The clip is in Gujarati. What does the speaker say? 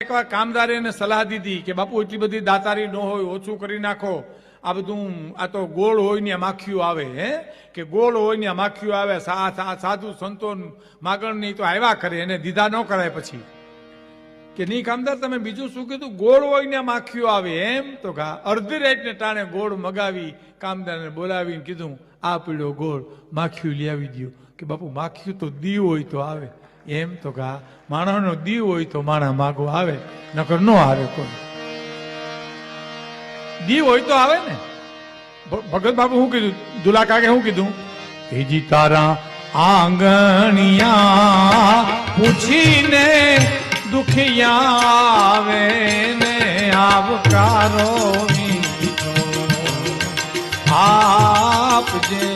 એકવાર કામદારીને સલાહ દીધી કે બાપુ એટલી બધી દાતારી ન હોય, ઓછું કરી નાખો. આ બધું આ તો ગોળ હોય ને માખીઓ આવે, હે કે ગોળ હોય ને માખીઓ આવે. સાધુ સંતો માગણ નહીં તો આવ્યા કરે, એને દીધા ન કરાય. પછી કે નહીં કામદાર તમે બીજું શું કીધું? ગોળ હોય ને માખીઓ આવે એમ. તો અડધી રાતને ટાણે ગોળ મગાવી કામદારને બોલાવીને કીધું આ પીળો ગોળ માખીઓ લઈ આવી દો. કે બાપુ માખીઓ તો દીવ હોય તો આવે એમ. તો માણસનો દીવ હોય તો માણસ માગો આવે, નકર ન આવે. કોઈ દીવ હોય તો આવે ને. ભગત બાપુ શું કીધું? દુલા કાકે શું કીધું? હેજી તારા આંગણિયા પૂછીને દુખિયા આવે ને આવકારો આપજે.